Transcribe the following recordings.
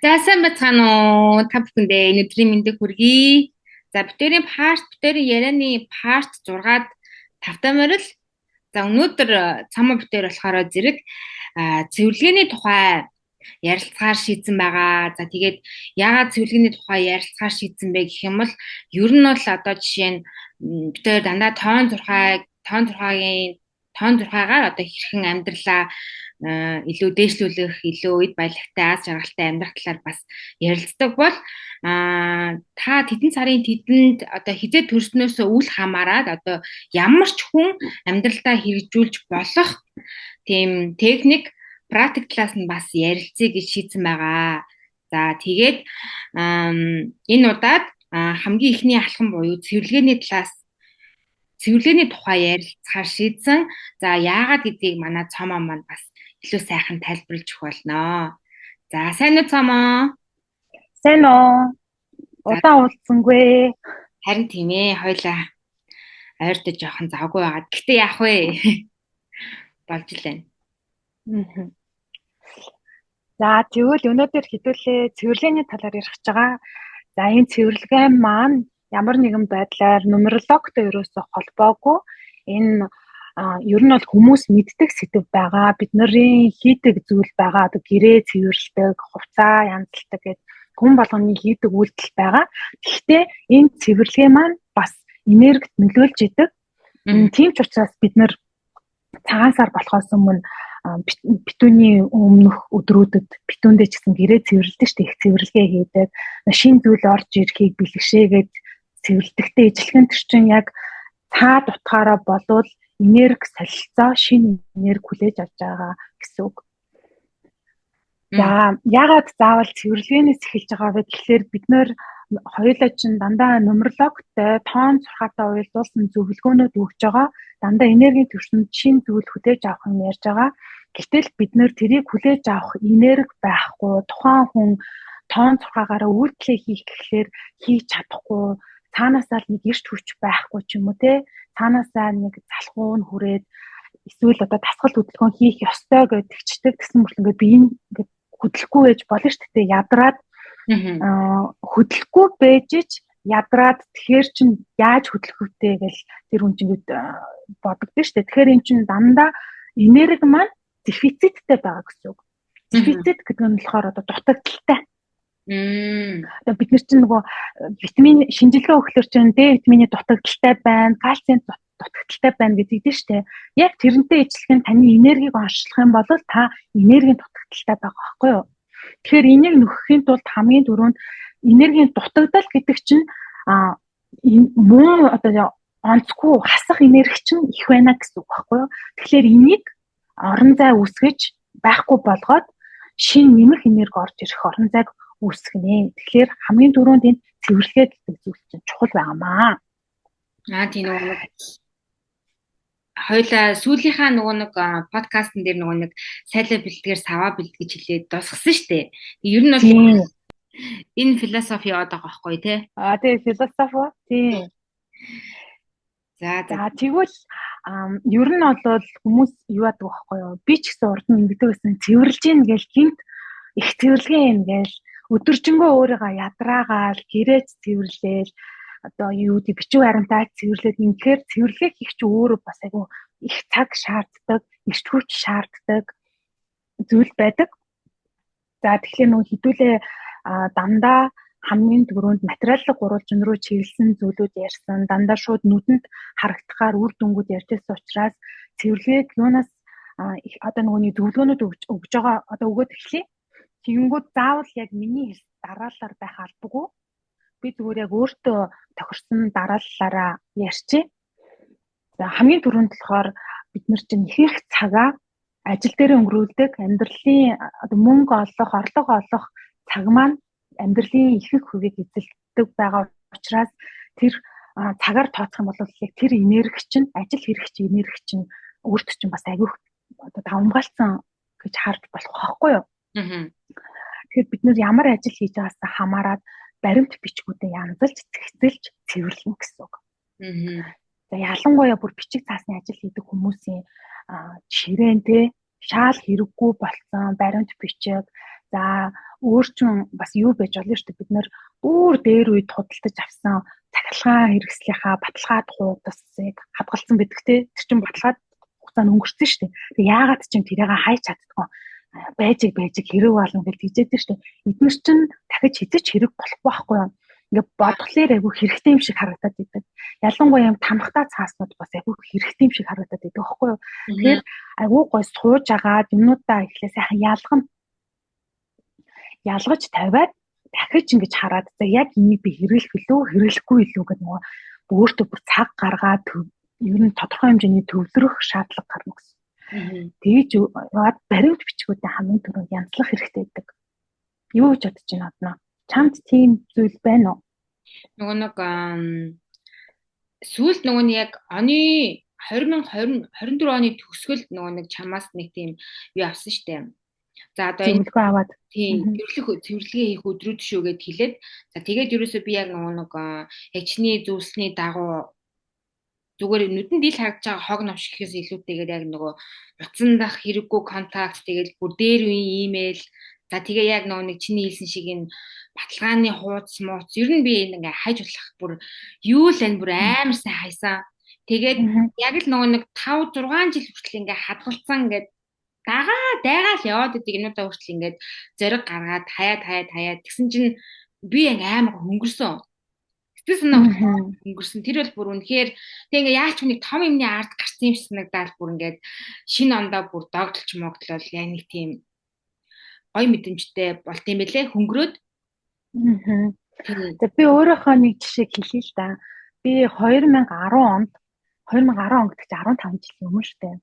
За сайн байцгаана уу? Та бүхэндээ энэ өдрийн мэндийг хүргэе. За битүүрийн ярианы парт 6-ад тавтай морил. За өнөөдөр цамаа битүүр болохоор зэрэг цэвэрлэгээний тухай ярилцахаар шийдсэн байгаа. За тэгээд яагаад цэвэрлэгээний тухай ярилцахаар шийдсэн бэ гэх юм бол ер нь бол одоо жишээ нь битүүр дандаа тоон зурхаагаар одоо хэрхэн амьдралаа илүү дээшлүүлэх, илүү эд баялагтай, аз жаргалтай амьдрах талаар бас ярилцдаг бол та тэдэн сарын тэдэнд одоо хизээ төрснөөсөө үл хамааран одоо ямар ч хүн амьдралдаа хэрэгжүүлж болох тийм техник практик талаас нь бас ярилцъя гэж шийдсэн байгаа. За тэгээд энэ удаад хамгийн ихний алхам буюу цэвэрлэгээний тухай ярилцахаар шийдсэн. За яагаад гэдгийг манай цомоо маань бас илүү сайхан тайлбарлаж өгөх болно. За сайн уу цомоо? Сайн уу? Удаан уулзсангүй. Харин тийм ээ, хоёлаа ойртож жоохон завгүй байгаа. Гэтэ яах вэ? Болж илээ. За тэгвэл өнөөдөр хэдүүлээ цэвэрлэгээний талаар ярих гэж байгаа. За энэ цэвэрлэгээ маань ямар нэгэн байдлаар нумерологтой ерөөсөө холбоогүй. Энэ ер нь бол хүмүүс мэддэг сэдв байгаа. Бид нарын хийдэг зүйл байгаа. Одоо гэрээ цэвэрлэдэг, хувцас янзалдаг гэдэг хүн болгоны хийдэг үйлдэл байгаа. Гэхдээ энэ цэвэрлэгээ маань бас энергид нөлөөлж идэг. Тийм ч учраас бид нэр цагаан сар болохоос өмнө битүүний өмнөх өдрүүдэд битүүндээ ч гэсэн гэрээ цэвэрлэдэг шүү дээ. Их цэвэрлэгээ хийдэг. Шинэ зүйл орж ирэхийг бэлгэшээгээд цэвэрлэхдээ ижилхэн төрчин яг цаад утгаараа болвол энерги солилцоо шинэ энерги хүлээж авч байгаа гэсэн үг. За ягаад заавал цэвэрлэгээнээс эхэлж байгаа вэ гэхээр бид нэр хоёулаа чинь дандаа нумерологтой тоон зурхаатай уялдуулсан зөвлөгөөнүүд өгж байгаа. Дандаа энергийн төвшөнд шинэ зүйл хүлээж авах юм ярьж байгаа. Гэтэл бид нэр тэрийг хүлээж авах энерги байхгүй, тухайн хүн тоон зурхаагаараа үйлдэл хийх гэхлээр хийж чадахгүй, цаанаасаа нэг эрт хүч байхгүй ч юм уу те. Цаанаасаа нэг залхуу нь хүрээд эсвэл одоо дасгал хөдөлгөөн хийх ёстой гэдэгчдэг гэсэн мөртлөө ингээд би энэ ингээд хөдлөхгүй байж болно шүү дээ. Ядраад хөдлөхгүй байж ч ядраад тэгэхээр чин яаж хөдлөх вүтэй гэж тэр хүн чинь бодогдсон шүү дээ. Тэгэхээр эн чин дандаа энерги маань дефициттэй байгаа гэсэн үг. Дефицит гэдэг нь болохоор одоо дутагдaltaй. Одоо бид нар чинь нөгөө витамин шинжилгээ өгөхлөр чинь Д витамины дутагдaltaй байна, кальцийн дутагдaltaй байна гэдэг дээ шүү дээ. Яг тэрнтэй ижилхэн таны энергийг онцлох юм бол та энергийн дутагдaltaй байгаа байхгүй юу? Тэгэхээр энийг нөхөхийн тулд хамгийн түрүүнд энергийн дутагдал гэдэг чинь муу одоо онцгүй хасах энерги чинь их байна гэсэн үг байхгүй юу? Тэгэхээр энийг орон зай үүсгэж байхгүй болгоод шинэ нэмэх энерги орж ирэх орон зайг үүсгэнэ. Тэгэхээр хамгийн түрүүнд энэ цэвэрлэгээ гэдэг зүйл чинь чухал байнамаа. Тийм нэг хоёлаа сүүлийнхаа нэг подкастн дээр нэг сайлаа бэлтгээр саваа бэлт гэж хэлээд дуусгасан шүү дээ. Ер нь бол энэ философи яваад байгаа байхгүй тий? Тийм философи. Тийм. За тэгвэл ер нь бол хүмүүс юу яадаг байхгүй юу? Би ч гэсэн урд нь ингэдэг гэсэн цэвэрлж гин гэж гинт их цэвэрлэгээ юм гээл өдөржингөө өөрийгөө ядраагаал гэрээч цэвэрлээл одоо юу гэдэг бичиг баримтаа цэвэрлээд инхээр цэвэрлэх их ч өөрөө бас айгүй их цаг шаарддаг, эрт хүч шаарддаг зүйл байдаг. За тэгэхээр нөгөө хэдүүлээ дандаа хамгийн түрүүнд материаллык гурвалжин руу чиглэсэн зүйлүүд ярьсан, дандаа шууд нүдэнд харагдахаар үр дүнгууд ярьжсэн учраас цэвэрлэгээд юунаас одоо нөгөөний зөвлөгөөнүүд өгж байгаа одоо өгөөд эхлэе. Тэгэнгүүт заавал яг миний дараалалаар байх албагүй. Би зүгээр яг өөртөө тохирсон дарааллаараа ярьчих. За хамгийн түрүүнд болохоор бид нар чинь их цагаа ажил дээр өнгөрүүлдэг, амьдралын одоо мөнгө олох, орлого олох цаг маань амьдралын их хувийг эзэлдэг байгаа учраас тэр цагаар тооцох юм бол яг тэр энерги чинь ажил хэрэгч энерги чинь өөртөө чинь бас айгүй одоо давмгаалсан гэж харж болох байхгүй юу? Тэгэхээр бид нэр ямар ажил хийж байгаас хамаарат баримт бичгүүдэд янзалж цэгцэлж цэвэрлэнэ гэсэн үг. За ялангуяа бүр бичиг цаасны ажил хийдэг хүмүүсийн жишээн те шаал хэрэггүй болсон баримт бичиг За өөрчн бас юу байж болно шүү дээ. Бид нэр бүр дээр үед худалдаж авсан цахилгаан хэрэгслийнхаа баталгаа тухуудсыг хадгалсан байдаг те. Тэр чинь баталгаад хугацаанд өнгөрсөн шүү дээ. Тэг яагаад ч юм тэрийг хайж чаддгүй байж хэрэг болно гэж тийжээдэн шүү дээ. Эдгээр чинь дахиж хизэж хэрэг болохгүй байхгүй юу? Ингээ бодглоор айгүй хэрэгтэй юм шиг харагдаад идэг. Ялангуяа юм тамхтай цааснууд бас айгүй хэрэгтэй юм шиг харагдаад идэг байхгүй юу? Тэгэхээр айгүй гой сууж агаад юмнуудаа ихлээ сайхан ялгаж тавиад дахиж ингэж хараад за яг энийг би хэрэглэх билүү хэрэглэхгүй билүү гэдэг нөгөө өөртөө бүр цаг гаргаад ер нь тодорхой хэмжээний төвлөрөх шаардлага гарна гэсэн. Тэгж яваад баримт бичгүүдэд хамгийн түрүүнд янзлах хэрэгтэй гэдэг. Юу гэж бодож байна аднаа? Чамд тийм зүйл байна уу? Нөгөө нэг сүүлд нөгөө нь яг оны 2024 оны төгсгөлд нөгөө нэг чамаас нэг тийм юу авсан штэ. За одоо энэ аваад тийм цэвэрлэгээ хийх өдрүүд шүү гэд хэлээд за тэгээд ерөөсөө би яг нэг яг чиний зөвлөсний дагуу зүгээр нүдэнд ил харагдаж байгаа хог новш гэхээс илүүтэйгээр яг нөгөө утсан дах хэрэггүй контакт тэгээд бүр дээр үеийн имэйл за тэгээ яг нэг чиний хэлсэн шиг энэ баталгааны хуудас мууц ер нь би ингээ хайж болох бүр юу л энэ бүр амар сайн хайсан. Тэгээд яг л нэг 5 6 жил хүртэл ингээ хадгалсан ингээд дайгаал яваад идэг юмудаа хүртэл ингээд зориг гаргаад хаяад тэгсэн чинь би амар хөнгөрсөн. Сэтгэл санаа хөнгөрсөн. Тэр бол бүр үнэхээр тэг ингээ яаж ч нэг том юмны ард гарсан юм шиг санагдаад бүр ингээд шинэ ондоо бүр догдолч могдлол яг нэг тийм гой мэдрэмжтэй болт юм бэлээ хөнгөрөөд. За би өөрийнхөө нэг жишээ хэлье л да. Би 2010 онд гэдэг чинь 15 жилийн өмнө шүү дээ.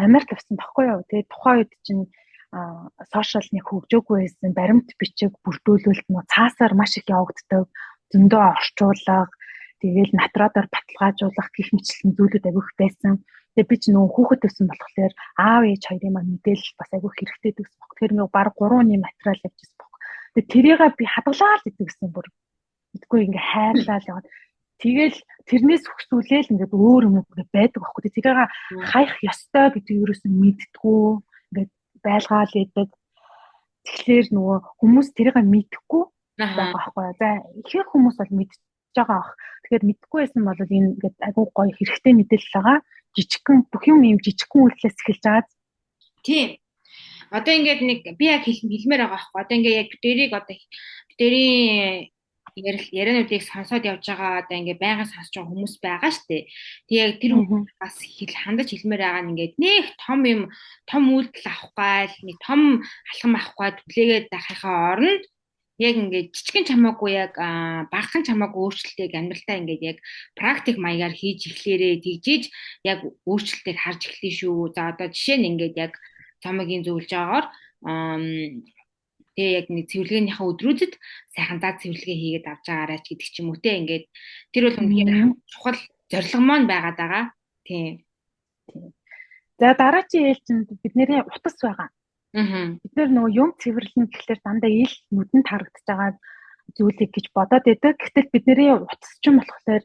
Америк явсан баггүй юу. Тэгээд тухайн үед чинь сошиал нэг хөгжөөгүй байсан, баримт бичиг бүрдүүлэлт нөө цаасаар маш их явагддаг, зөндөө орчуулга, тэгээл натрадаар баталгаажуулах гэх мэтлэн зүйлүүд агиух байсан. Тэгээд би ч нөө хүүхэд байсан болохоор аав ээж хоёрын маань мэдээлэл бас агиух хэрэгтэй гэсэн баг. Тэр нэг баг 3 оны материал явьжсэн баг. Тэгээд тэрийг би хадгалаад идэг гэсэн бүр. Мэдгүй ингээ хайрлал яваад тэгэл тэрнээс хөксүүлээл ингээд өөр юм байдаг байхгүй. Тэрийг хаях ёстой гэдэг юусэн мэдтгүү ингээд байлгаал идэг. Тэгэхээр нөгөө хүмүүс тэрийг мэдхгүй байгаа байхгүй. За ихэнх хүмүүс бол мэдчихэж байгаа бах. Тэгэхээр мэдхгүй байсан бол энэ ингээд агуу гоё хэрэгтэй мэдээлэл байгаа. Жижигхэн бүх юм ийм жижигхэн үйлдэлээс эхэлж байгаа. Тийм. Одоо ингээд нэг би яг хэлмээр байгаа байхгүй. Одоо ингээд яг бидний яриануудыг сонсоод явж байгаа одоо ингээ байнга сонсож байгаа хүмүүс байгаа штэ. Тэгээ тэр хүмүүс бас хандаж хэлмээр байгаа нь ингээд нэг том үйлдэл авах гал нэг том алхам авах гал түлээгээд дахихаа оронд яг ингээд жижигэн чамаагүй яг багахан чамаагүй өөрчлөлтийг амьдралтаа ингээд яг практик маягаар хийж эхлээрээ тэгжиж яг өөрчлөлтийг харж эхлэе шүү. За одоо жишээ нь ингээд яг цамагийн зөвлөж байгаагаар тэгээ яг нэг цэвэрлэгээнийхээ өдрүүдэд сайхан заа цэвэрлэгээ хийгээд авч байгаарай ч гэдэг ч юм уу те ингээд тэр бол үнэхээр чухал зорилго маань байгаад байгаа. Тийм. За дараагийн ээлжинд бидний утас байгаа. Бид нөгөө юм цэвэрлэн гэхлээр дандаа ил нүдэнд харагдаж байгаа зүйлийг гэж бодоод байдаг. Гэтэл бидний утас ч юм болохоор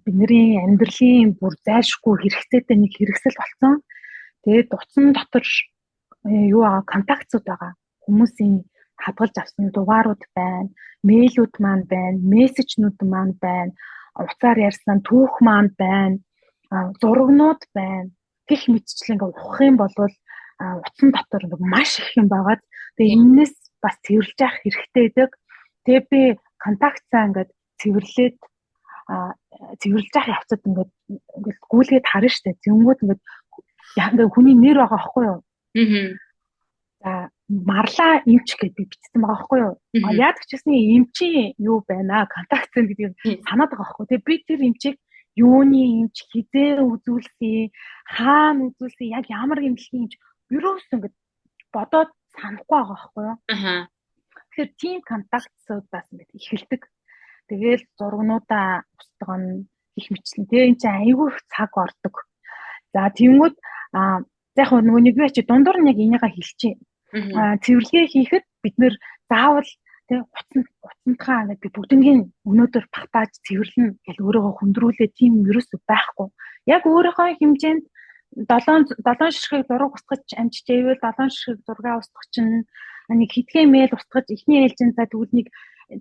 бидний амьдралын бүр зайлшгүй хэрэгцээтэй нэг хэрэгсэл болсон. Тэгээд утсан дотор юу байгаа контактууд байгаа. Хүмүүсийн хадгалж авсан дугаарууд байна, мэйлүүд маань байна, мессежнүүд маань байна, утсаар ярьсан түүх маань байна, зурагнууд байна. Гэх мэтчлэн ингээ ухах юм бол утсан дотор маш их юм байгаад тэгээ энэс бас цэвэрлж явах хэрэгтэй гэдэг. Тэгээ би контактцаа ингээд цэвэрлээд цэвэрлж явах явцад ингээд гүйлгээд харна штэ. Зэнгүүд ингээд хүний нэр байгаа байхгүй юу? За марлаа эмч гэдэг бичсэн байгаа байхгүй юу? Яг ч гэсэн эмчийн юу байна? Контактцэн гэдгийг санаад байгаа байхгүй. Тэгээ би тэр эмчийг юуны эмч, хизээ үзүүлсэн, хаана үзүүлсэн, яг ямар эмчлийн эмч юусэн ингэж бодоод санахгүй байгаа байхгүй юу? Тэгэхээр team контактсуудаас ингэж эхэлдэг. Тэгээл зургнуудаа устгана, их мэтлэн. Тэгээ энэ чинь айгүй цаг ордог. За тэгмүүд яг нөгөө нэг би чи дундуур нь яг энийгээ хэлчихье. Цэвэрлэгээ хийхэд бид нэр заавал тэг утсантхаа нэг би бүгднийг өнөөдөр багтааж цэвэрлэнэ гэж өөрийгөө хүндрүүлээ тийм ерөөсөй байхгүй. Яг өөрийнхөө хэмжээнд 7 ширхэг зураг устгаж амжиж ивэл 7 ширхэг зураг устгах чинь нэг хэдхэн мэйл устгаж эхний ээлжийн за тэгвэл нэг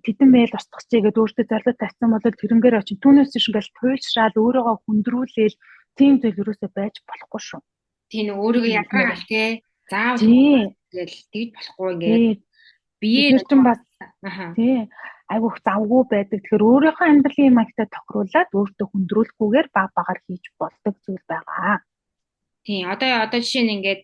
тэдэн мэйл устгахчээ гэдээ өөртөө зорилго тавьсан бол тэрнгээр очиж түүнээс чинь ингээл туйлшраал өөрийгөө хүндрүүлээл тийм зүйл юусоо байж болохгүй шүү. Тийм өөрийгөө ялгаагаал те. Заавал тэгэл тэгж болохгүй ингээд бие чинь бас тий айгуух завгүй байдаг. Тэгэхээр өөрийнхөө амьдралын юм агтай тохируулаад өөртөө хүндрүүлэхгүйгээр баг багаар хийж болдог зүйл байгаа. Тийм одоо жишээ нь ингээд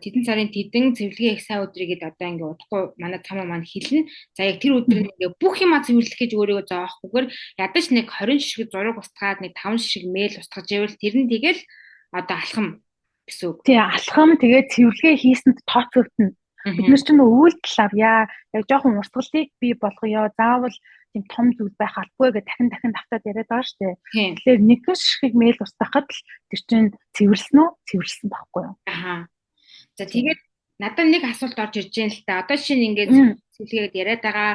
тэдэн сарын тэдэн цэвэрлэгээ их сайн өдрийг одоо ингээд удахгүй манай цамаа маань хэлнэ. За яг тэр өдөр нь ингээд бүх юма цэвэрлэх гэж өөрийгөө зоохгүйгээр ядаж нэг 20 ширхэг зураг устгаад нэг 5 ширхэг мэйл устгаж ивэл тэр нь тэгэл одоо алхам гэсэн үг. Тий алхам тэгээд цэвэрлэгээ хийсэнд тооцогдно. Бид нар ч нөө үйлдэл авъя. Яг жоохон урсгалыг бий болгоё. Заавал тийм том зүйл байх албагүй гэж дахин давтаад яриад байгаа шүү дээ. Тэгэхээр нэг ширхэг мэйл устгахад л тэр чинь цэвэрлсэн байхгүй юу? За тэгээд надад нэг асуулт орж ирж байна л та. Одоо жишээ нь ингээд цэвэрлэгээд яриад байгаа,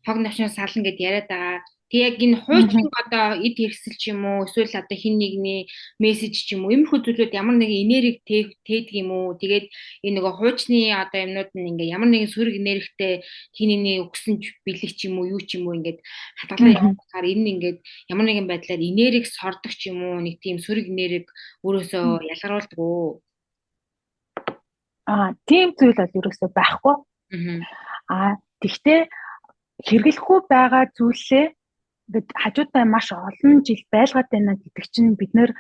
хог навшин сална гэд яриад байгаа. Тэг яг энэ хуучин одоо эд хэрэгсэл ч юм уу эсвэл одоо хин нэгний мессеж ч юм уу иймэрхүү зүйлүүд ямар нэгэн энерги тээдэг юм уу тэгээд энэ нөгөө хуучны одоо юмнууд нь ингээ ямар нэгэн сөрөг энергитэй хинийний өгсөн бэлэг ч юм уу юу ч юм уу ингээд хатгалаа явуулахаар энэ ингээд ямар нэгэн байдлаар энерги сордог ч юм уу нэг тийм сөрөг энерги өөрөөсөө ялгаруулдаг уу? Тийм зүйл бол ерөөсөө байхгүй. Тэгтээ хэрэглэхгүй байгаа зүйлээ бид хажуудаа маш олон жил байлгаад байна гэдэг чинь бид нэр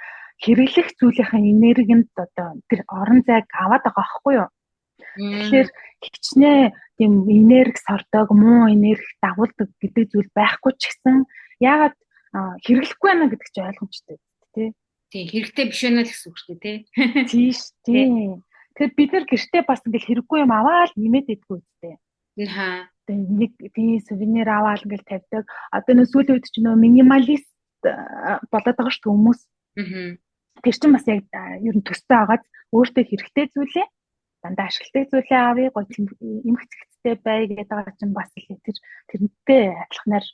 хэрэглэх зүйлийн энергинд одоо тэр орон зайг аваад байгаа байхгүй юу? Тэгэхээр хичнээн тийм энерги сордог, муу энерги дагуулдаг гэдэг зүйл байхгүй ч гэсэн яагаад хэрэглэхгүй байна гэдэг чинь ойлгомжтой тий. Тийм хэрэгтэй биш байна л гэсэн үг шүү дээ тий. Тийш тий. Тэгэхээр бид нар гэртээ бас ингээл хэрэггүй юм аваад нэмээд идэггүй үстэй. Нэг тийм сувенир аваад ингээл тавьдаг. Одоо нөө сүүлийн үед ч нөө минималист болоод байгаа шүү хүмүүс. Тэр чинь бас яг ер нь төстэй агаад өөртөө хэрэгтэй зүйлээ дандаа ашигладаг зүйлээ авъя, эмх цэгцтэй бай гэдэг байгаа чинь бас л тэрнтэй адилханаар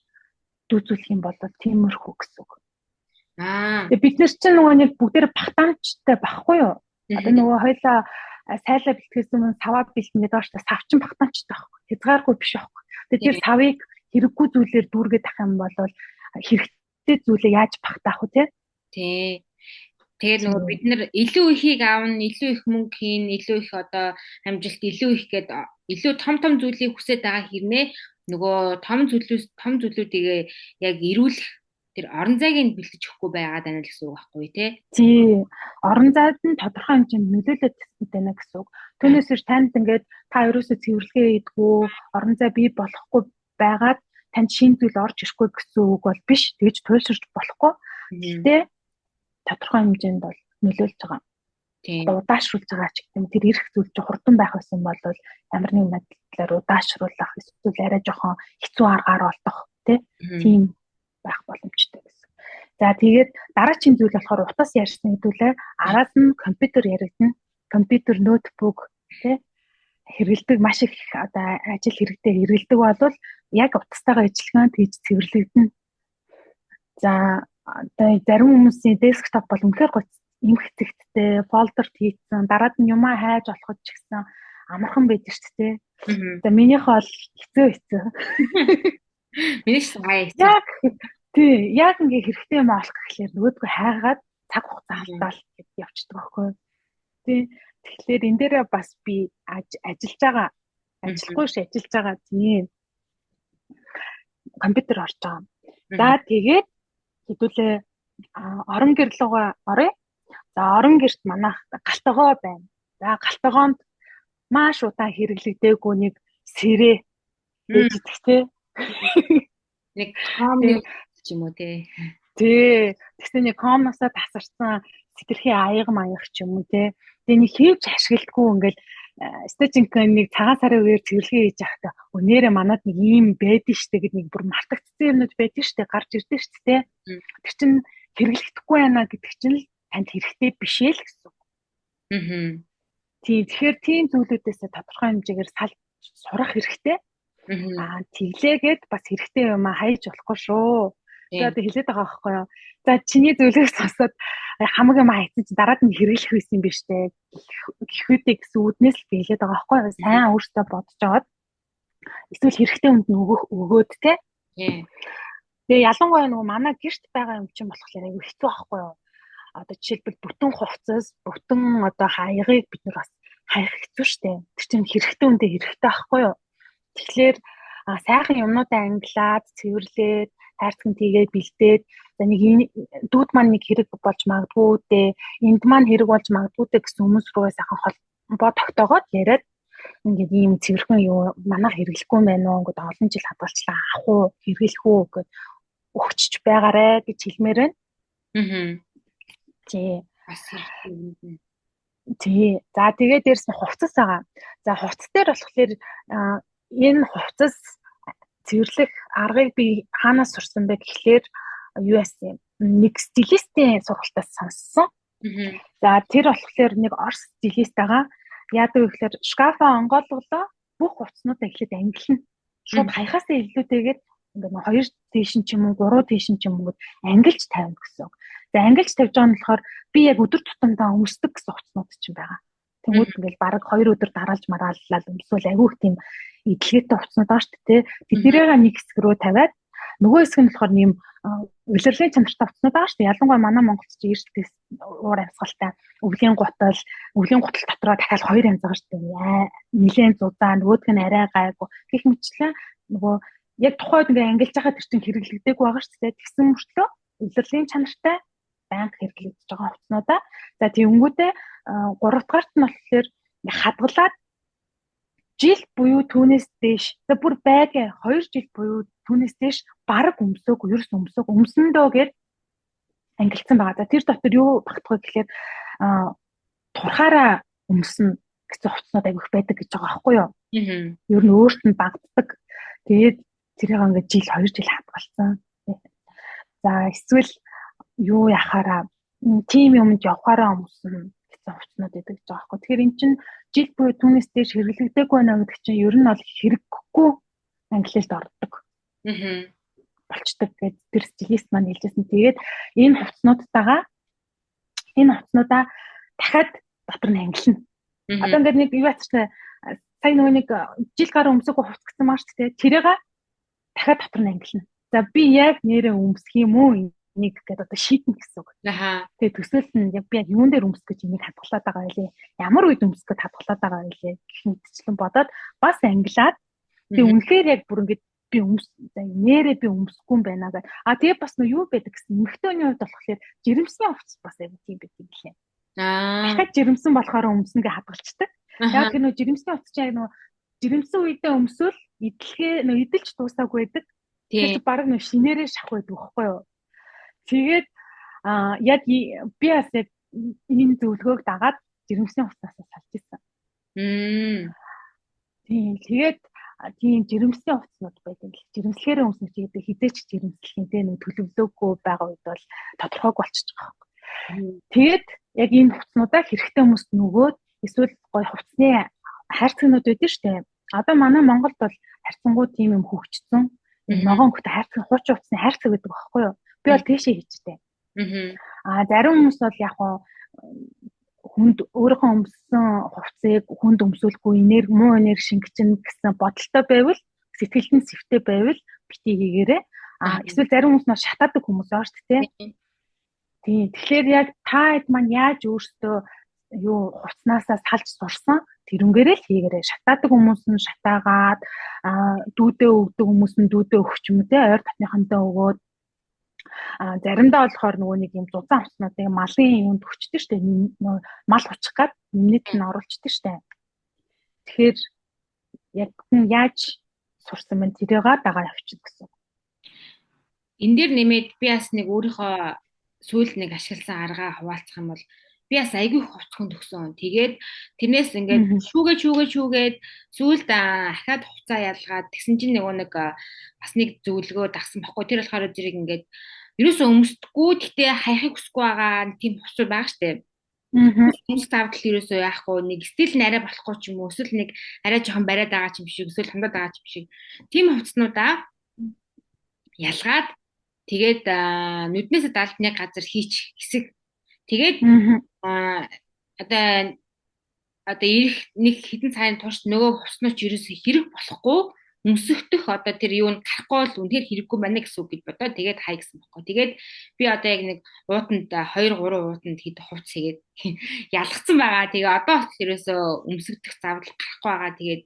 дүүцүүлэх юм бол тиймэрхүү гэсэн үг. Бид нар чинь нөгөө нэг бүгдээр багтаамжтай байхгүй юу? Одоо нөгөө хоёлаа сайлаа бэлтгэсэн нь саваа бэлтэн гэдэг ааштай савчин багтаамжтай байхгүй. Хязгааргүй биш байхгүй. Тэгээд тэр савыг хэрэггүй зүйлээр дүүргээд ах юм бол хэрэгтэй зүйлээ яаж багтаах вэ тий? Тэгээд нөгөө бид нар илүү ихийг аавна, илүү их мөнгө хийн, илүү их одоо амжилт, илүү их гээд илүү том зүйлийг хүсэж байгаа хэрнээ нөгөө том зүйлүүдийг яг ирүүлэх тэр орон зайг нь бэлтэж өгөхгүй байгаад байна л гэсэн үг байхгүй тий. Орон зайд нь тодорхой хэмжээнд нөлөөлөд байна гэсэн үг. Түүнээс биш танд ингээд та ерөөсөө цэвэрлэгээ хийдгүү, орон зай бий болохгүй байгаад танд шинэ зүйл орж ирэхгүй гэсэн үг бол биш. Тэгж туйлширч болохгүй. Гэхдээ тодорхой хэмжээнд бол нөлөөлж байгаа. Удаашруулж байгаа ч гэдэм тэр ирэх зүйл чинь хурдан байх байсан бол ямар нэгэн байдлаар удаашруулах эсвэл арай жоохон хэцүү аргаар олдох тийм байх боломжтой гэсэн. За тэгээд дараагийн зүйл болохоор утас ярьсан хэдүүлээ араас нь компьютер яригдана. Компьютер, ноутбук хэрэгэлдэг маш их одоо ажил хэрэгтэй хэрэгэлдэг бол яг утастайгаа ижилхэн тэгж цэвэрлэгдэнэ. За одоо зарим хүмүүсийн десктоп бол үнэхээр гоц эмх зэгттэй фолдерт хийцэн дараад нь юмаа хайж олоход ч гэсэн амархан байдаг шүү дээ. За минийх бол хэцүү. Миний ч хаяа. Тий, яг ингээ хэрэгтэй юм олох гэхлээр нөгөөдгөө хайгаад цаг хугацаа алдаал гэж явчихдаг байхгүй. Тий. Тэгэхээр энэ дээрээ бас би ажиллаж байгаа. Ажиллахгүй ш ажиллаж байгаа. Тий. Компьютер орж байгаа. За тэгээд хэдүүлээ орон гэр руугаа оръё. За орон гэрт манайх галтгоо байна. За галтгоонд маш удаан хэрэглэгдээгүй нэг сэрээ ээждэг тий. Нэг комны ч юм уу тий. Тэгсэн нэг комносоо тасарсан сэтгэрхий аяга маяг ч юм уу тий. Тэгээ нэг хийж ашигладгүй ингээл стажинкэн нэг цагаан сарын үеэр цэвэрлэгээ хийж явахдаа өнөөрэ манад нэг ийм байдэн штэ гэд нэг бүр мартагдсан юмнууд байдэн штэ гарч ирдэ штэ тий. Тэр чин хэрэглэхдэггүй байна гэдэг чинь л танд хэрэгтэй биш ээ л гэсэн. Тий, тэгэхээр тийм зүйлүүдээс тодорхой хэмжээгээр салж сурах хэрэгтэй. Тэглээгээд бас хэрэгтэй юм а хайж болохгүй шүү. Би одоо хэлээд байгаа байхгүй юу. За чиний зөвлөгөөс сонсоод хамаг юм хайцсан чи дараад нь хэрэглэх байсан юм биш үү? Гэхүүдээ гэсэн үднээс л би хэлээд байгаа байхгүй юу. Сайн өөртөө бодож аваад эсвэл хэрэгтэй хүнд нь өгөөд те. Тэгээ ялангуяа нөгөө манай гэрт байгаа юм чинь болохоор айгүй хэцүү байхгүй юу. Одоо жишээлбэл бүтэн хувцас, бүтэн одоо хаягыг бид нар бас хаях хэцүү штэ. Тэр чинь хэрэгтэй үндэ хэрэгтэй байхгүй юу. Тэгэхээр сайхан юмнуудаа ангилаад, цэвэрлээд, тайрцсан тийгээд бэлдээд за нэг дүүд маань нэг хэрэг болж магадгүй дээ. Энд маань хэрэг болж магадгүй дээ гэсэн хүмүүс рүүгээ сайхан холбоо тогтоогоод яриад ингээд ийм цэвэрхэн юу манайх хэрэглэхгүй юм байна уу гэдэг олон жил хадгалчлаа авах уу, хэрэглэх үү гэд өгчж байгаарэ гэж хэлмээр байна. Тий. Бас хэрэгтэй. Тий. За тэгээд дээрс нь хувцас байгаа. За хувцас дээр болохоор энэ хувцас цэвэрлэх аргыг би хаанаас сурсан бэ гэхлээр US нэг стилистийн сургалтаас сонссон. За тэр болохоор нэг орс стилист байгаа. Яадаг вэ гэхээр шкафа онгойлголоо бүх хувцснуудаа эхлээд ангилна. Шууд хаяхаас илүүтэйгээр ингээд 2 тийш ч юм уу 3 тийш ч юм уу ангилж тавина гэсэн. За ангилж тавьж байгаа нь болохоор би яг өдөр тутамдаа өмсдөг гэсэн хувцснууд ч юм байгаа. Тэнгүүд ингээд бараг 2 өдөр дараалж марааллал өмсвөл айгүйх тийм идэлгээтэй хувцснууд байгаа шүү дээ. Тэднийгээ нэг хэсэг рүү тавиад нөгөө хэсэг нь болохоор нэм улирлын чанартай хувцснууд байгаа шүү дээ. Ялангуяа манай Монголд чи эрсдэлээс уур амьсгалтай өвлийн гутал дотроо дахиад 2 янз байгаа шүү дээ. Нилээн зузаан нөгөөдг нь арай гайгүй. Гэх мэтлэн нөгөө яг тухайд ингээ ангилж байгаа тэр чинь хэрэглэгдээгүй байгаа шүү дээ. Тэгсэн мөртлөө улирлын чанартай банк хэрэглэгдэж байгаа хувцснуудаа. За тэгэнгүүтээ 3 дахь нь болохоор хадгалаад жил буюу түүнээс дээш. За бүр байг 2 жил буюу түүнээс дээш бараг өмсөөгүй, ерөөс өмсөөгүй, өмсөндөө гээд ангилсан байгаа. За тэр дотор юу багтах вэ гэхээр турхаараа өмснө гэсэн хувцснууд айгүйх байдаг гэж байгаа байхгүй юу? Ер нь өөрт нь багддаг. Тэгээд тэрийг ингээд жил 2 жил хадгалсан. За эсвэл юу яхаараа тим юмд явахаараа өмснө гэсэн хувцснууд байдаг гэж байгаа байхгүй. Тэгэхээр эн чинь жил буюу түүнээс дээш хэрэглэгдээгүй байна гэдэг чинь ер нь бол хэрэггүй ангилалд ордог. Болчдөг гэж тэр стилист маань хэлжсэн. Тэгээд энэ хувцснуудаа дахиад дотор нь ангилна. Одоо ингээд нэг юу яцтай сая нөгөө нэг жил гаруй өмсөхгүй хувц гэсэн маш тэ тэрийг дахиад дотор нь ангилна. За би яг нэрээ өмсөх юм уу нэг гэдэг одоо шийднэ гэсэн үг. Тэгээд төсөөлт нь яг би яг юун дээр өмсөх гэж энийг хадгалаад байгаа байлээ. Ямар үед өмсөх гэж хадгалаад байгаа байлээ гэх мэтчлэн бодоод бас ангилаад тэгээд үнэхээр яг бүр ингээд би нэрээ би өмсөхгүй юм байна гэдэг. Тэгээд бас нөө юу байдаг гэсэн эмэгтэйний хувьд болохоор жирэмсний хувцас бас аяг тийм байдаг юм лээ. Дахиад жирэмсэн болохоор өмснө гэж хадгалцдаг. Яг тэр нөө жирэмсний хувцас чинь нөө жирэмсэн үедээ өмсвөл идэлж дуусаагүй байдаг. Тэгээд баг нөө шинээрээ шах байдаг байхгүй юу? Тэгээд яг би бас яг энэ зөвлөгөөг дагаад жирэмсний хувцаасаа салж ирсэн. Тэгээд тийм жирэмсний хувцснууд байдаг. Жирэмслэхээр өмснө гэдэг хизээч жирэмслэх юм те нөө төлөвлөөгүй байгаа үед бол тодорхойг болчихж байгаа юм. Тэгээд яг энэ хувцснуудаа хэрэгтэй хүмүүст нөгөөд эсвэл гой хувцсны хайрцагнууд байдаг шүү дээ. Одоо манай Монголд бол хайрцангуу тийм юм хөгжсөн. Ногоон хөтө хайрцаг хуучин хувцсны хайрцаг гэдэг байхгүй юу? Би бол тийшээ хийжтэй. Зарим хүмүүс бол яг хүнд өөрийнхөө өмссөн хувцсыг хүнд өмсүүлэхгүй муу энерги шингэчин гэсэн бодолтой байвал сэтгэлд нь сэвтэй байвал бити хийгээрээ. Эсвэл зарим хүмүүс нь шатаадаг хүмүүс аа шүү дээ. Тийм. Тэгэхээр яг та хэд маань яаж өөртөө юу хувцнаасаа салж сурсан тэрнгээрээ л хийгээрээ. Шатаадаг хүмүүс нь шатаагаад дүүдээ өгдөг хүмүүс нь дүүдээ өгч юм те ойр татныхантай өгөөд заримдаа болохоор нөгөө нэг юм зузаан хувцнуудыг малын юунд өгчдөг штэ мал учих гад нэмнэт нь оруулчдаг штэ. Тэгэхээр яг яаж сурсан мэн тэрийг дагаа явчих гэсэн. Энд дээр нэмээд би бас нэг өөрийнхөө сүүл нэг ашигласан аргаа хуваалцах юм бол би бас айгүй хувцхан төгсөн. Тэгээд тэрнээс ингээд шүүгээд сүүлд ахаад хувцаа ялгаад тэгсэн чинь нэг бас нэг зөвлөгөө дагсан баггүй. Тэр болохоор зэрэг ингээд ерөөсөө өмсдөггүй гэхдээ хаяхыг хүсэхгүй байгаа тийм хувцас байгаа штэ. Хүмүүс тавтал ерөөсөө яахгүй нэг стил нь арай болохгүй ч юм уу эсвэл нэг арай жоохон бариад байгаа ч юм шиг эсвэл хандаад байгаа ч юм шиг тийм хувцснуудаа ялгаад Тэгээд нүднээсээ далдны газар хийчих хэсэг. Тэгээд одоо ирэх нэг хэдэн цагийн турш нөгөө хуснууч ерөөсөө хэрэг болохгүй өмсөхдөх одоо тэр юу нь гарахгүй бол үнэхээр хэрэггүй байна гэсэн үг гэж бодоод тэгээд хай гэсэн баггүй. Тэгээд би одоо яг нэг уутанд 2 3 уутанд хэд хувц хийгээд ялгцсан байгаа. Тэгээ одоо ерөөсөө өмсөгдөх завдал гарахгүй байгаа. Тэгээд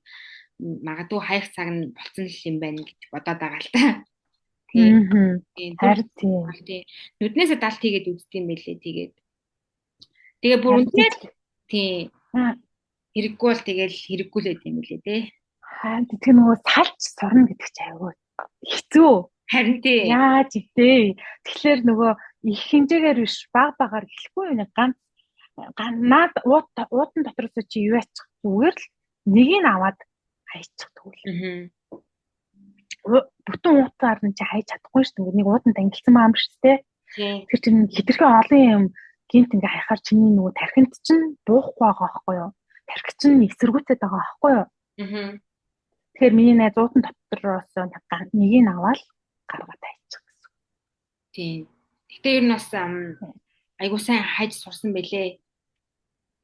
магадгүй хаях цаг нь болцсон л юм байна гэж бодоод байгаа л та. Харин тийм. Нүднээсээ далд хийгээд үздэг юм байлээ. Тэгээ бүр үнэхээр тийм хэрэггүй бол тэгэл хэрэггүй л байт юм билээ те. Харин тэр нөгөө салж сурна гэдэг чинь айгүй хэцүү. Харин тийм. Яаж ивдээ. Тэгэхээр нөгөө их хэмжээгээр биш багаар эхлэхгүй юм. Ганц наад уутан дотроос чи юу яачих зүгээр л нэгийг аваад хайчих тэгвэл. Бүтэн уутаар нь чи хайж чадахгүй шүү дээ. Нэг уутанд ангилсан байгаа юм биш те. Тэр чинь хэтэрхий олон юм гинт ингээ хайхаар чиний нөгөө тархинд чинь буухгүй байгаа байхгүй юу? Тархич нь эсэргүүцээд байгаа байхгүй юу? Тэгэхээр миний найз уутан дотроос нэгийг аваад гаргаад хайчих гэсэн. Тийм. Гэтэ ер нь бас айгуу сайн хайж сурсан байлээ.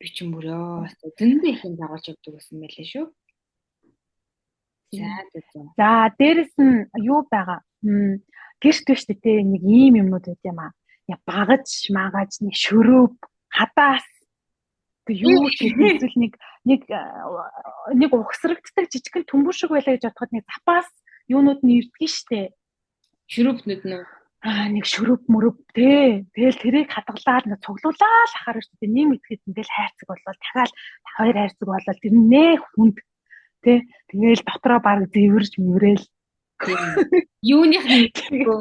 Би ч юм бүрөө зөндөө их юм дагуулж явдаг гэсэн байлээ шүү. За дээрэс нь юу байгаа? Гэрт биш тээ нэг ийм юмнууд байт юм аа. Багаж, магаж, нэг шөрөөв, хадаас юу гэдэг нэг ухсрагддаг жижигхэн төмбөр шиг байлаа гэж бодоход нэг запас юунууд нь ирдэг штэ. Шөрөвнүүд нөө. Нэг шөрөв мөрөв тий. Тэгэл тэрийг хадгалаад нэг цуглуулаад ахаар штэ. Нэм итгэхэд ингээл хайрцаг болол дахиад хоёр хайрцаг болол тэр нэх хүнд тий. Тэгэл дотроо баг зэвэрж мөврэл. Юуных нэггүй.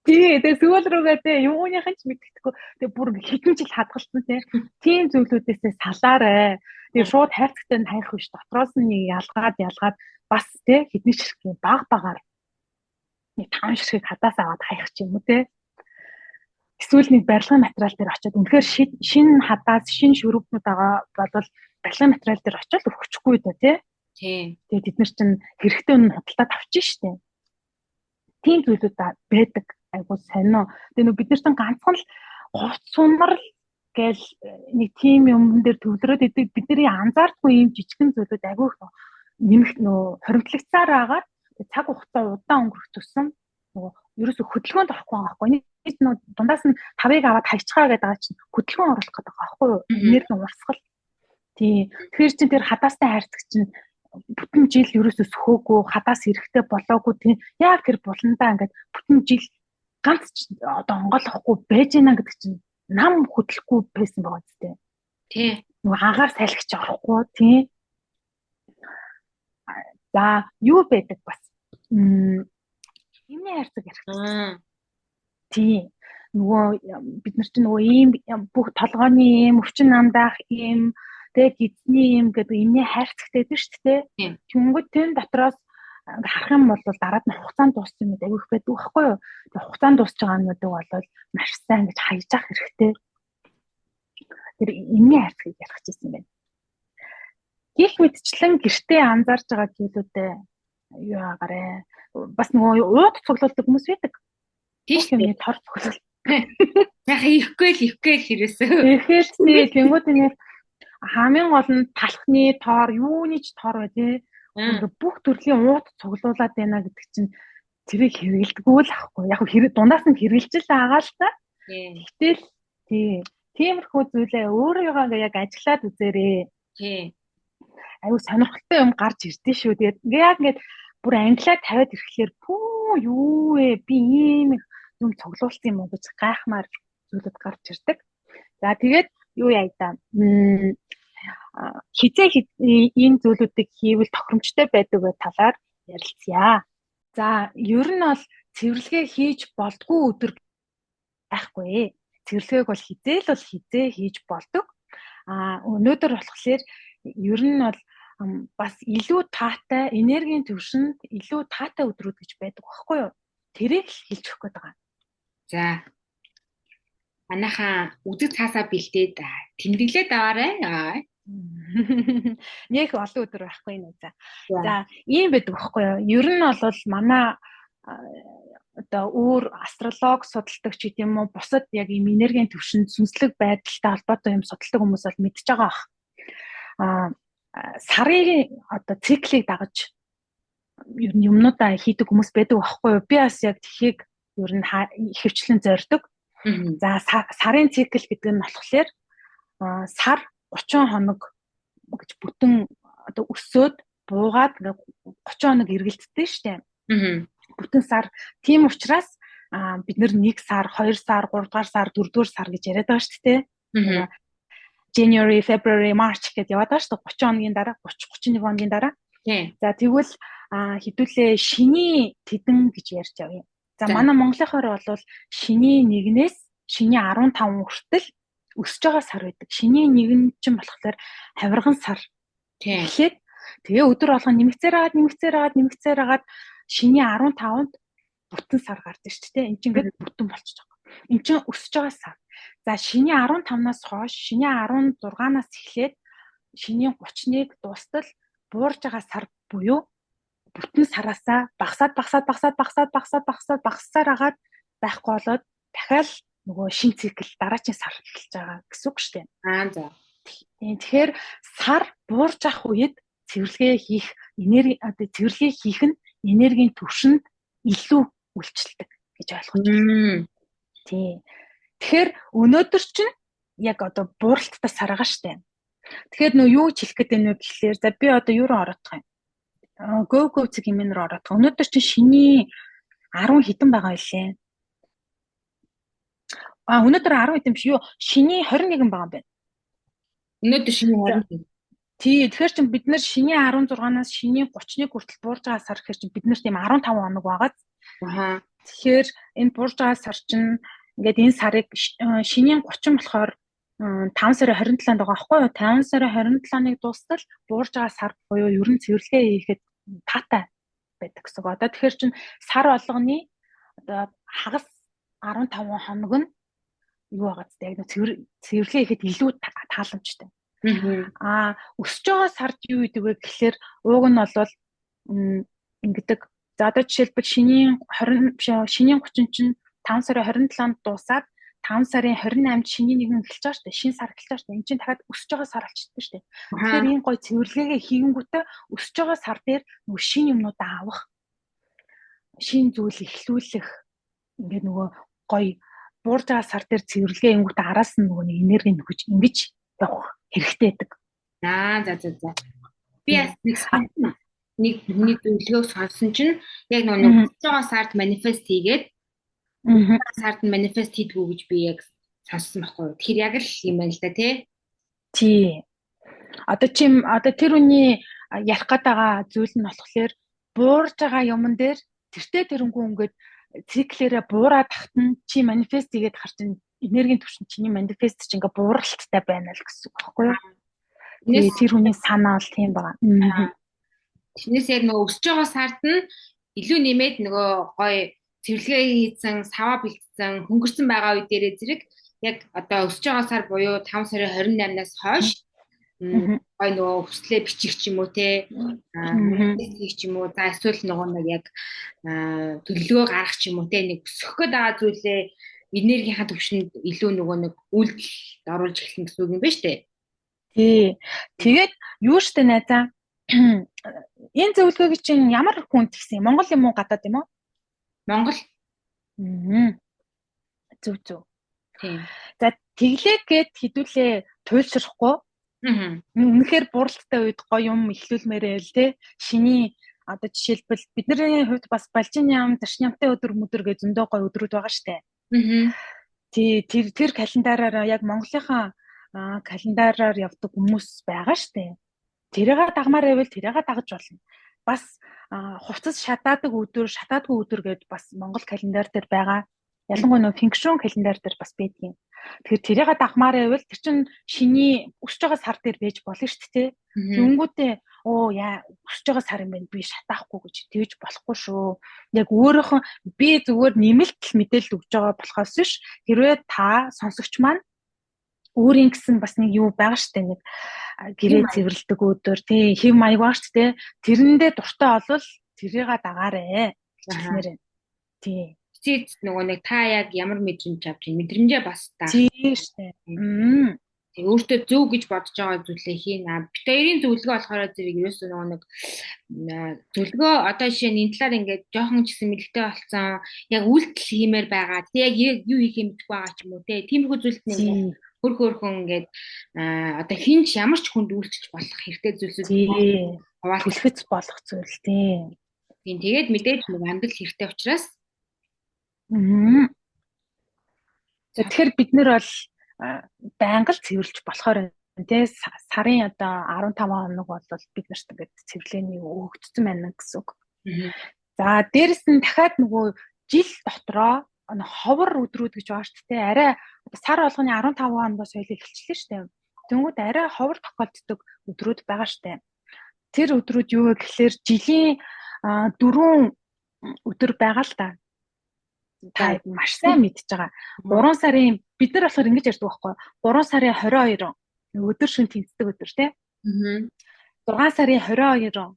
Тий, тэгээ сүүл рүүгээ те юуныхан ч мэддэхгүй. Тэгээ бүр хэдэн жил хадгалсан те. Тийм зүйлүүдээсээ салаарэ. Тэгээ шууд хайрцагтай нь хайх биш. Дотроос нь нэг ялгаад бас те хэдэн ширхэг багаар нэг 5 ширхэг хадаас аваад хайх ч юм уу те. Эсвэл нэг барилгын материал дээр очиод үнэхээр шинэ хадаас шинэ шөрөвнүүд байгаа бол барилгын материал дээр очиод өгчихгүй дөө те. Тийм. Тэгээ бид нар чинь хэрэгтэй үнэ худалдаад авчих штеп. Тийм зүйлүүд байдаг. Айгуу сонио. Тэгээ бид нар чинь ганцхан л хувц сунмар гээл нэг тийм юм дээр төвлөрөөд идэг бидний анзаардгүй юм жижигхэн зүйлүүд айгуу нэмэх нөө хоримтлагцаар агаад цаг хугацаа удаан өнгөрөх тусам нөгөө ерөөсө хөдөлгөөнд орохгүй байгаа байхгүй. Нэг нөө дундаас нь 5-ыг аваад хайчгаа гэдэг байгаа чинь хөдөлгөөн оруулах гэдэг байгаа байхгүй юу? Энерги урсгал. Тийм. Тэгэхээр чинь тэр хадаастай хайрцаг чинь бүтэн жил ерөөсө сөхөөгүй хадаас эрэхтэй болоогүй тийм яг тэр буландаа ингээд бүтэн жил ганц одоо онгойлохгүй байж гинэ гэдэг чинь нам хөдлөхгүй байсан байгаа зү. Тий. Нөгөө агаар салхич орохгүй тий. За юу байдаг бас химийн хайрцаг ярих. Тий. Нөгөө бид нар чинь нөгөө ийм бүх толгойн ийм өвчин намдаах ийм тэг гидсний ийм гэдэг имний хайрцагтай дээ шүү дээ. Тэнгүүд тэн дотроос харах юм бол дараад нь хугацаанд дууссан гэдэг айгүй их байдаг байхгүй юу? Тэгээ хугацаанд дуусч байгаа юмнуудыг бол маш сайн ингэж хайж авах хэрэгтэй. Тэр эмний хайрцагыг ярих гэсэн юм байна. Гэх мэтчлэн гэртээ анзаарж байгаа зүйлүүдээ юу аагаарэ? Бас нөгөө ууд цуглуулдаг хүмүүс байдаг. Тийш үү? Тор цуглуул. Яг ихгүй л хэрэгсээ. Эхэлсний тэнгууд нэг хамгийн гол нь талхны тоор юуны ч тоор бай тээ. Бүх төрлийн ууд цуглуулад байна гэдэг чинь тэрийг хэрэгэлдэггүй л ахгүй. Яг дундаас нь хэрэгжилж л байгаа л та. Гэтэл тий. Тиймэрхүү зүйлээ өөрийгөө яг ажиглаад үзээрэй. Тий. Аюу сонирхолтой юм гарч ирдэ шүү. Тэгээд яг ингээд бүр англиад тавиад ирэхлээр пүү юу вэ? Би ийм юм цуглуулсан юм уу гэж гайхмаар зүйлүүд гарч ирдэг. За тэгээд юу яа да. Хизээ энэ зүйлүүдийг хийвэл тохиромжтой байдаг бай талаар ярилцъя. За, ер нь бол цэвэрлэгээ хийж болдгүй өдөр байхгүй. Цэвэрлэгээг бол хизээ хийж болдог. Өнөөдөр болохоор ер нь бол бас илүү таатай энергийн төвшөнд илүү таатай өдрүүд гэж байдаг байхгүй юу? Тэрийг л хэлж өгөх гээд байгаа. За. Манайхаа үдэг цаасаа бэлдээд тэмдэглээд аваарай. Нэг олон өдөр байхгүй нэ. За ийм байдаг байхгүй юу? Ер нь бол манай одоо өөр астролог судалдаг ч гэдэм үү бусад яг ийм энергийн төвшөнд сүнслэг байдалтай холбоотой юм судалдаг хүмүүс бол мэдж байгаа бах. Сарын одоо циклийг дагаж ер нь юмнуудаа хийдэг хүмүүс байдаг байхгүй юу? Би бас яг тхийг ер нь ихэвчлэн зорддог. За сарын цикл гэдэг нь болохоор сар 30 хоног гэж бүтэн одоо өсөөд буугаад 30 хоног эргэлддэг шүү дээ. Бүтэн сар. Тийм учраас бид нэр 1 сар, 2 сар, 3 дугаар сар, 4 дугаар сар гэж яриад байгаа шүү дээ. January, February, March гэдээ яваад байгаа шүү дээ. 30 хоногийн дараа, 30, 31 хоногийн дараа. За тэгвэл хэдүүлээ шиний тэдэн гэж ярьж байгаа юм. За манай монголынхоор бол шиний 1-ээс шиний 15 хүртэл өсөж байгаа сар байдаг. Шиний 1 чинь болохоор хавирган сар. Тэгэхээр тэгээ өдөр болгон нэмэгцээр хагаад шиний 15-нд бүтэн сар гардаг шүү дээ. Энд чинь ингээд бүтэн болчихж байгаа. Энд чинь өсөж байгаа сар. За шиний 15-наас хойш шиний 16-наас эхлээд шиний 31 дуустал буурж байгаа сар буюу бүтэн сараасаа багасаад хагаад байхгүй болоод дахиад нөгөө шин цикл дараагийн сар эхэлж байгаа гэсэн үг шүү дээ. За. Тэгэхээр сар буурж ах үед цэвэрлэгээ хийх нь энергийн түвшинд илүү үйлчлдэг гэж ойлгож байна. Тийм. Тэгэхээр өнөөдөр чинь яг одоо бууралттай сар байгаа шүү дээ. Тэгэхээр нөө юу ч хэлэх гээд байна вэ гэхлээр за би одоо юу руу ороодох юм? Go цэг юм руу ороодох. Өнөөдөр чинь шиний 10 хэдэн байгаа байлээ. Өнөөдөр 10 хэдэн биш юу? Шиний 21 байгаа юм байна. Өнөөдөр шиний 21. Тий, тэгэхээр чинь бид нар шиний 16-наас шиний 31 хүртэл буурж байгаа сар гэхээр чинь бид нар тийм 15 хоног байгаад. Тэгэхээр энэ буурж байгаа сар чинь ингээд энэ сарыг шиний 30 болохоор 5 сарын 27-нд байгаа байхгүй юу? 5 сарын 27-ныг дуустал буурж байгаа сар буюу ер нь цэвэрлэгээ хийхэд таатай байдаг гэсэн. Одоо тэгэхээр чинь сар болгоны одоо хагас 15 хоног нь юу байгаа гэдэг яг цэвэрлэгээ хийхэд илүү тааламжтай. Өсөж байгаа сард юу гэдэг вэ гэхэлэр ууг нь бол ингэдэг. За одоо жишээлбэл шиний 30 чинь 5 сарын 27-нд дуусаад 5 сарын 28-нд шиний 1 эхэлж байгаа шүү дээ. Шинэ сар эхэлж байгаа шүү дээ. Энд чинь дахиад өсөж байгаа сар болчихсон шүү дээ. Тэгэхээр энэ гой цэвэрлэгээ хийгэнгүүтээ өсөж байгаа сар дээр нөгөө шинэ юмнуудаа авах, шинэ зүйл эхлүүлэх ингээд нөгөө гой буурж байгаа сар дээр цэвэрлэгээ хийнгүүтээ араас нь нөгөө энерги нөхөж ингэж явах хэрэгтэй байдаг. За. Би бас нэг зөвлөгөөг сонсон чинь яг нөгөө өсөж байгаа сард манифест хийгээд сард манифест хийдгүү гэж би яг сонссон байхгүй. Тэгэхээр яг л юм байна л да тий. Одоо тэр үний ярих гээд байгаа зүйл нь болохоор буурж байгаа юмн дээр тэртээ тэрнгүү ингээд циклэрээ буураад тахтан чи манифест хийгээд харчин энергийн түвшин чиний манифест чи ингээд бууралттай байна л гэсэн үг байхгүй юу? Тэр хүний санаа бол тийм байна. Тэрнээс яг нөгөө өсөж байгаа сард нь илүү нэмээд нөгөө гоё цэвэрлэгээ хийсэн, саваа бэлдсэн, хөнгөрсөн байгаа үе дээрээ зэрэг яг одоо өсөж байгаа сар буюу 5 сарын 28-наас хойш гоё нөгөө хүслээ бичих ч юм уу те хийх ч юм уу за эсвэл нөгөө нэг яг төлөвлөгөө гаргах ч юм уу те нэг өсөх гээд байгаа зүйлээ энергийнхаа төвшөнд илүү нөгөө нэг үйлдэлд оруулж эхлэх гэсэн үг юм байна шүү дээ. Тий. Тэгээд юу штэ найзаа энэ зөвлөгөөг чинь ямар хүнд гисэн Монгол юм уу гадаад юм уу? Монгол. Зөв. Тийм. За тэглээ гэд хідүүлээ туйлшрахгүй. Үнэхээр бууралттай үед гоё юм ихлүүлмээрээ л те. Шиний одоо жишээлбэл бидний хувьд бас балжин ям, таршин ямтай өдөр гэж зөндөө гоё өдрүүд байгаа штэ. Тий, тэр календараараа яг Монголынхаа календараар явдаг хүмүүс байгаа штэ. Тэрийгээ дагмаар байвал тэрийгээ дагаж болно. Бас хувцас шатаадаг өдөр гэдээ бас Монгол календар дээр байгаа. Ялангуяа нөө фэнкшн календар дээр бас байдаг юм. Тэгэхээр тэрийгээ дагмаар байвал тэр чинь шиний өсөж байгаа сар дээр байж болно шүү дээ. Тэнгүүтээ өсөж байгаа сар юм байна. Би шатаахгүй гэж тэгж болохгүй шүү. Яг өөрөөхөн би зүгээр нэмэлт мэдээлэл өгж байгаа болохоос биш. Хэрвээ та сонсогч маань өөрийн гэсэн бас нэг юу байгаа штэ нэг гэрээ цэвэрлдэг өдөр тий хэв маяг байгаа штэ тэрэндээ дуртай олвол тэрийгээ дагаарэ гэхмээр байна. Тий. эцсийн нөгөө нэг та яг ямар мэдрэмж авч байна? Мэдрэмжээ бас таах. Тийм штэ. Тэг өөртөө зөв гэж бодож байгаа зүйлээ хийнэ. Бид хоёрын зөвлөгөө болохоор зэрэг ерөөсөө нөгөө нэг зөвлөгөө одоо жишээ нь энэ талаар ингээд жоохон ч гэсэн мэдлэгтэй болсон яг үйлдэл хиймээр байгаа. Тэг яг юу хийх юм мэдгүй байгаа ч юм уу те. Тиймэрхүү зүйлд нэг хөрхөн ингээд одоо хинч ямар ч хүнд үйлчилж болох хэрэгтэй зүйлсүүд хуваалцах болох зүйл тийм. Тэгээд мэдээж нэг амьдрал хэрэгтэй учраас. Тэгэхээр бид нэр бол байнга л цэвэрлж болохоор тий сарын одоо 15 хоног бол бид нарт ингээд цэвэрлэний өгөгдсөн байна гэсэн үг. За дээрэс нь дахиад нөгөө жил дотроо ховор өдрүүд гэж байгаа шүү дээ. Арай сар болгоны 15 хоногоос соёл эхэлчихлээ шүү дээ. Тэнгүүд арай ховор тохиолддог өдрүүд байгаа шүү дээ. Тэр өдрүүд юу вэ гэхээр жилийн 4 өдөр байгаа л да. Та маш сайн мэдж байгаа. 3 сарын бид нар болохоор ингэж ярьдаг байхгүй. 3 сарын 22 өдөр шөнө тэнцдэг өдөр тий. 6 сарын 22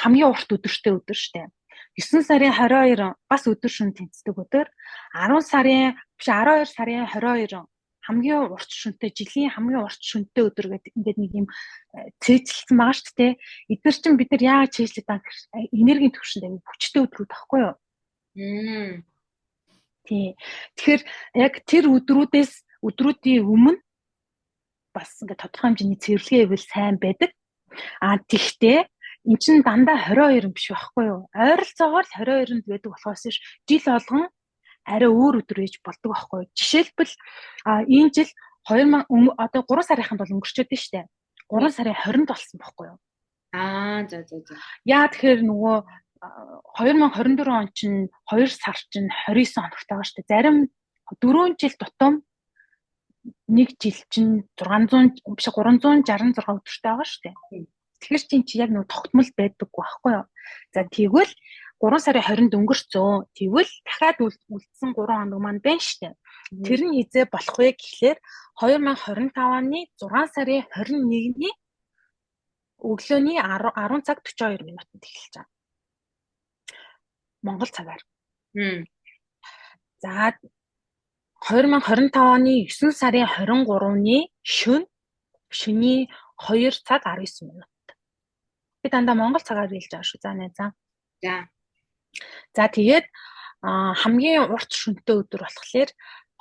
хамгийн урт өдөртэй өдөр штэ. 9 сарын 22 бас өдөр шөнө тэнцдэг өдөр. 12 сарын 22 хамгийн урт шөнөтэй жилийн хамгийн урт шөнөтэй өдөр гэдэг ингээд нэг юм цээжлэлсэн байгаа шүү дээ. Эдгээр чинь бид нар яагаад цээжлээд байгаа гэхээр энергийн түвшинд аяг хүчтэй өдрүүд байхгүй юу? Тий. Тэгэхээр яг тэр өдрүүдийн өмнө бас ингээд тодорхой хэмжээний цэвэрлэгээ ивэл сайн байдаг. Тэгтээ эн чинь дандаа 22 биш байхгүй юу? Ойролцоогоор 22-нд байдаг болохоос жил болгон арай өөр өдөр ээж болдог байхгүй. Жишээлбэл энэ жил 2000 одоо 3 сарынханд бол өнгөрчөөд нь штэ. 3 сарын 20-нд болсон байхгүй юу? За. Яа тэгэхээр нөгөө 2024 он чинь 2 сар чинь 29 хоногтой байгаа штэ. Зарим 4 жил тутам нэг жил чинь 366 өдөртэй байгаа штэ. Тэгэхээр чи яг нөгөө тогтмол байдаг байхгүй юу? За тэгвэл 3 сарын 20-нд өнгөрцөө. Тэгвэл дахиад үлдсэн 3 хоног маань байна штэ. Тэр нь хизээ болох вэ гэхлээр 2025 оны 6 сарын 21-ний өглөөний 10 цаг 42 минутанд эхэлж байгаа. Монгол цагаар. За 2025 оны 9 сарын 23-ны шөнийн 2 цаг 19 минут. Би дандаа монгол цагаар хэлж байгаа шүү. За найзаа. За тэгээд хамгийн урт шөнөтэй өдөр болохоор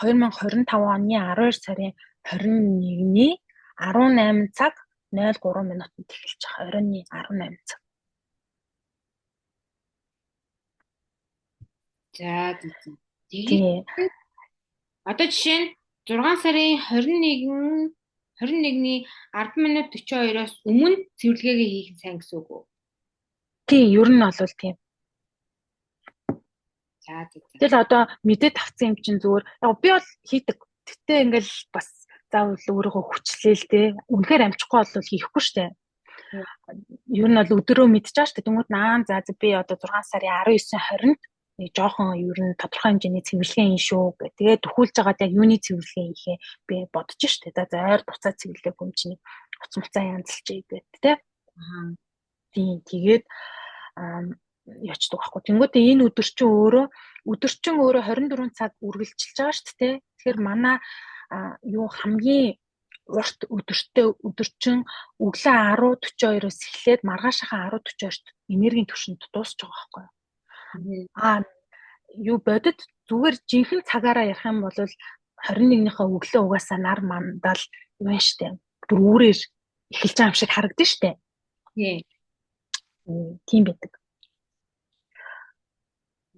2025 оны 12 сарын 21-ний 18 цаг 03 минутанд эхэлж байгаа. Оройн 18 цаг. За. Тэгээд одоо жишээ нь 6 сарын 21-ний 10 минут 42-оос өмнө цэвэрлэгээ хийх нь сайн гэсэн үг үү? Тий, ер нь бол тийм. За. Тэгэл одоо мэдээд авсан юм чинь зүгээр. Яг би бол хийдэг. Гэтэ ингээл бас заавал өөрийгөө хүчлээл те. Үнэхээр амжихгүй бол хийхгүй штэ. Ер нь бол өдрөө мэдчихэж штэ. Тэнгүүд за би одоо 6 сарын 19-20-нд нэг жоохон ер нь тодорхой хэмжээний цэвэрлэгээ хийн шүү гэх. Тэгээд төхүүлж байгаад яг юуны цэвэрлэгээ хийхээ би бодож штэ. За ойр буцаа цэвэрлэх юм чинь уцмцаа янзалчээ гэт те. Тийм тэгээд ячдаг байхгүй. Тэнгүүтээ энэ өдөрчин өөрөө 24 цаг үргэлжилж байгаа шүү дээ. Тэгэхээр манай хамгийн урт өдөрчин өглөө 10:42-оос эхлээд маргаашаа 10:42-т энергийн түвшинд дуусч байгаа байхгүй. Бодит зүгээр жинхэнэ цагаараа ярих юм бол 21-ийнхээ өглөө угаасаа нар мандал юу вэ штэ. Бүр үүрээр эхэлж байгаа юм шиг харагдаж штэ. Тийм байдаг.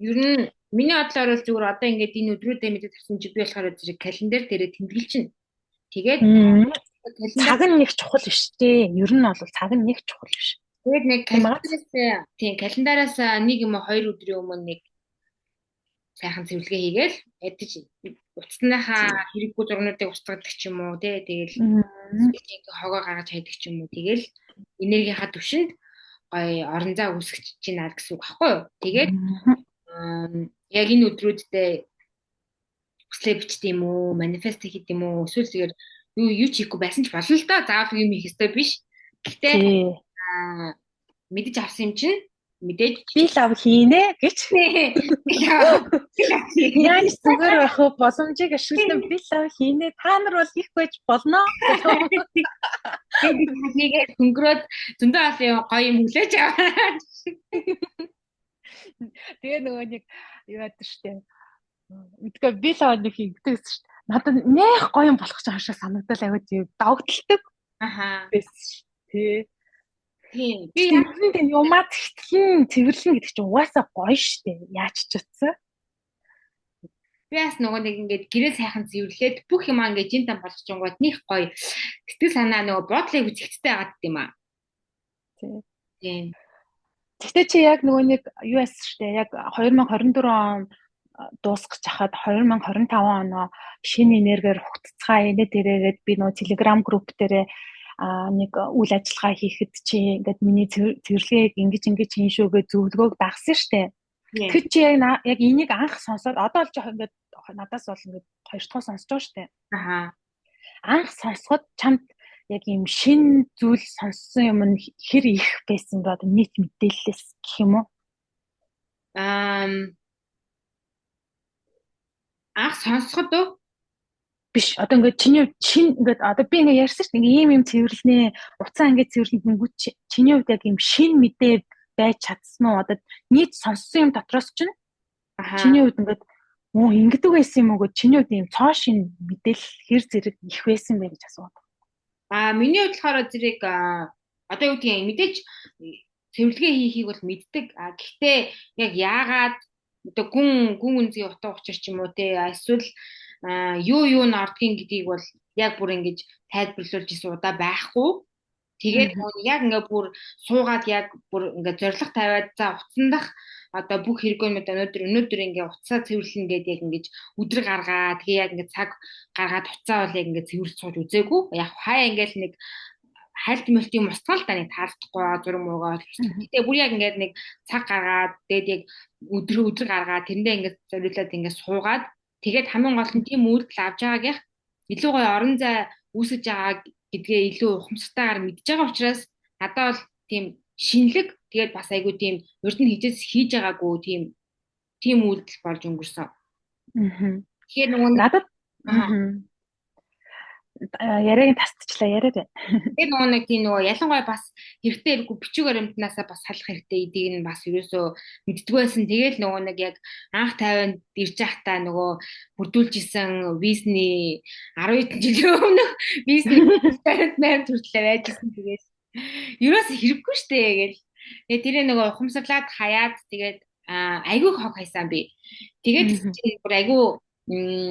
Ер нь миний бодлоор бол зүгээр одоо ингээд энэ өдрүүдээ мэдээд авсан чи би болохоор зэрэг календар дээрээ тэмдэглэж байна. Тэгээд цаг нь нэг чухал биш дээ. Ер нь бол цаг нь нэг чухал биш. Тэгээд нэг календараас нэг юм уу 2 өдрийн өмнө нэг сайхан цэвэрлэгээ хийгээл ядаж уцсныхаа хэрэггүй зурнуудыг устгадаг ч юм уу тий. Тэгэл ингээд хогоо гаргаж хайдаг ч юм уу. Тэгэл энергийнхаа түвшинд гоё орон зай үүсгэж чинь аа гэсэн үг байхгүй юу. Тэгээд яг энэ өдрүүддээ хүслээ бичдэг юм уу, манифест хийх юм уу, эсвэл зүгээр юу ч хийхгүй байсан ч болно л да. Заавал юм хийх ёстой биш. Гэхдээ мэдэж авсан юм чинь мэдээж би лав хийнэ гэж. Яаж зүгээр байх вэ? Боломжийг ашиглан би лав хийнэ. Та нар бол хийх байж болно. Тэгээд хөнгөрөөд зөндөө олон гоё юм хүлээж аваа. Тэгээ нөгөө нэг юу яадаг штеп. Мэдгүй би лав нэг хийгдээс штеп. Надад нэх гоё юм болох ч хаашаа санагдал аваад догтлдог. Аха. Тий. Тийм. Би яг юмаа тэгтлэн цэвэрлэн гэдэг чинь угаасаа гоё штеп. Яаж ч утсан. Би бас нөгөө нэг ингээд гэрээ сайхан цэвэрлээд бүх юм ингээд жин там болгож чонгоод них гоё сэтгэл санаа нөгөө бодлыг үзэгдтэй байгаад юм аа. Тийм. Тэгтээ чи яг нөгөө нэг US штэ яг 2024 он дуусгах чахад 2025 оноо шинэ энергиэр хугацгаа энэ дээрээгээд би нөгөө Telegram group дээрээ нэг үйл ажиллагаа хийхэд чи ингээд миний цэвэрлэгийг ингэж хийн шүүгээ зөвлөгөөг дагсан штэ. Тэр чи яг энийг анх сонсоод одоо л жоох ингээд надаас бол ингээд хоёр дахь сонсож байгаа штэ. Аха. Анх сонсоход чамд яг юм шин зүйл сонссон юм нь хэр их байсан бэ? Нийт мэдээлэлээс гэх юм уу? Анх сонсоход уу? Биш. Одоо ингээд чиний шин ингээд одоо би ингээд ярьсан шүү дээ. Ийм цэвэрлэнэ. Уцаа ингээд цэвэрлэнгүүт чиний хувьд яг юм шин мэдээ байж чадсан уу? Одоо нийт сонссон юм дотроос чинь чиний хувьд ингээд ингэдэг байсан юм уу гэж чиний хувьд ийм цоо шин мэдээлэл хэр зэрэг их байсан бэ гэж асууад. Миний хувьд болохоор зэрэг одоо юу гэдгийг мэдээж цэвэрлэгээ хийхийг бол мэддэг. Гэхдээ яг яагаад одоо гүн үнцгийн утга учир ч юм уу те эсвэл юу н ордгийн гэдгийг бол яг бүр ингэж тайлбарлуулж исэн удаа байхгүй. Тэгээд яг ингээ бүр суугаад яг бүр ингээ зориг тавиад за утсандах одоо бүх хэрэггүйнүүд өнөөдөр ингээ утсаа цэвэрлэн гэдэг яг ингэж өдрө гаргаа тэгээ яг ингээ цаг гаргаад утсаа бол яг ингээ цэвэрлж сууж үзээгүй. Яг хаяа ингээл нэг хальт мөлтийн мусгаал да нэг таардахгүй зураг муугаа. Гэтэ бүр яг ингээ нэг цаг гаргаад тэгээд яг өдрө гаргаад тэрэндээ ингээ зориулаад ингээ суугаад тэгээд хамгийн гол нь тийм үйлдэл авч байгаагийнх илүү гоё орон зай үүсэж байгаа гэдгээ илүү ухамсартайгаар мэдж байгаа учраас надад бол тийм шинэлэг тэгээд бас айгүй тийм урд нь хийж байгаагүй тийм үйлдэл болж өнгөрсөн. Тэгэхээр нөгөө надад яриаг тасцчлаа яриад байна. Тэгээд нөгөө тийм нөгөө ялангуяа бас хэрэгтэй хэрэггүй бичиг баримтнаасаа бас салах хэрэгтэй эдийг нь бас ерөөсөө мэддэг байсан. Тэгээд нөгөө нэг яг анх тайванд ирж байхдаа нөгөө бүрдүүлж исэн визний 12 жилийн өмнөх визний баримт хүртлээ байжсэн. Тэгээд ерөөсөө хэрэггүй штэ гэж. Тэгээд тэрээ нөгөө ухамсарлаад хаяад тэгээд айгүй хог хайсан би. Тэгээд бүр айгүй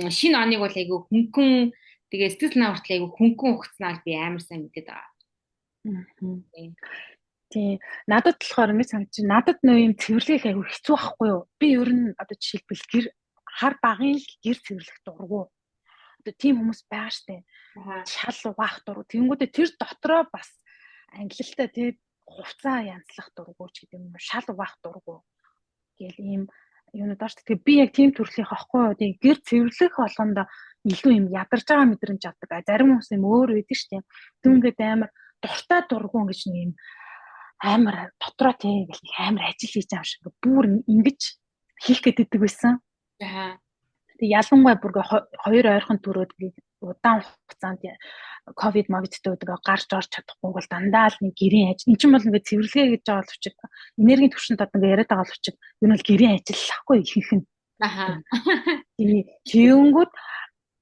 шинэ оныг бол айгүй хөнгөн тэгээ сэтгэл санаа хүртэл айгүй хөнгөн ухацнаа би амар сайн мэдээд байгаа. Тийм. Надад болохоор ингэ санагдчих. Надад нөө юм цэвэрлэх айгүй хэцүү байхгүй юу? Би ер нь одоо жишээлбэл хар багын л гэр цэвэрлэх дурггүй. Одоо тийм хүмүүс байгаа штэ. Шал угаах дурггүй. Тэнгүүдээ тэр дотроо бас англилтай тий хувцаа янзлах дурггүй ч гэдэг юм. Шал угаах дурггүй. Гэл ийм юунууд байна штэ. Тэгээ би яг тийм төрлийн аахгүй юу? Тийм гэр цэвэрлэх болгонд илүү юм ядарч байгаа мэдрэмж авдаг. Зарим хүмүүс юм өөр байдаг шүү дээ. Түүнгээд амар дуртай дургуун гэж нэг юм амар дотроо тий гэх амар ажил хийж байгаа юм шиг бүр ингэж хийх гэдэг байсан. Тэг ялангуяа бүр хоёр ойрхон төрөөд удаан хугацаанд ковид мовидтэй гарч орж чадахгүй бол дандаа л нэг гэрийн ажил. Энд чинь бол ингээд цэвэрлэгээ гэж байгаа боловч энергийн түвшинд одоо ингээд яриад байгаа боловч энэ бол гэрийн ажил лахгүй ихэнх нь. Тэгэнгүүт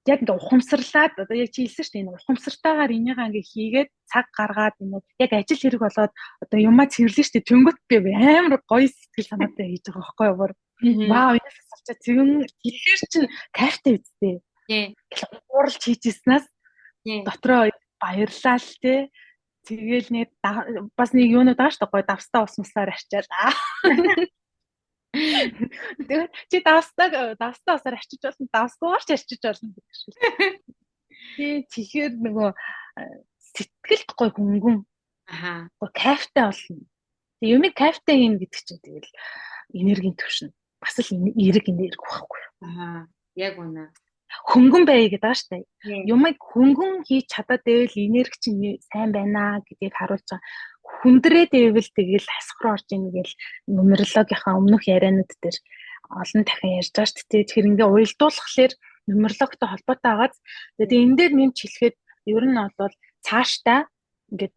яг ингээ ухамсарлаад одоо яг чи хэлсэн шүү дээ энэ ухамсартайгаар энийг ингээ хийгээд цаг гаргаад энэ яг ажил хэрэг болоод одоо юмаа цэвэрлэн шүү дээ тэнгөт би амар гоё сэтгэл санаатай хийж байгаа байхгүй юу вау энэс салчаа тэгэхээр чин кайфтай үсттэй ууралж хийжсэнээс дотроо баярлаа л те тэгэл нэг бас нэг юунууд байгаа шүү дээ гоё давстаа усмсаар арчаад тэгээд чи давстаасаар арчиж болно, давсгүйгээр ч арчиж болно гэдэг шиг. Тэгэхээр нөгөө сэтгэл гоё хөнгөн. Гоё кайфтай болно. Тэг юмыг кайфтай хийн гэдэг чинь тэгэл энергийн төвшин. Бас л эерэг энерги байхгүй юу? Яг үнэ. Хөнгөн бай гэдэг байгаа шүү дээ. Юмыг хөнгөн хийж чадаад байвал энерги чинь сайн байна гэдгийг харуулж байгаа. хүндрээд ивэл тэгэл хасах руу орж ийн гэл нумерологийнхаа өмнөх ярианууд дээр олон дахин ярьж байгаа шүү дээ. Тэгэхээр ингээ уялдуулахлаар нумерологтой холбоотой байгааз тэгээд энэ дээр нэмж хэлэхэд ер нь бол цаашдаа ингээд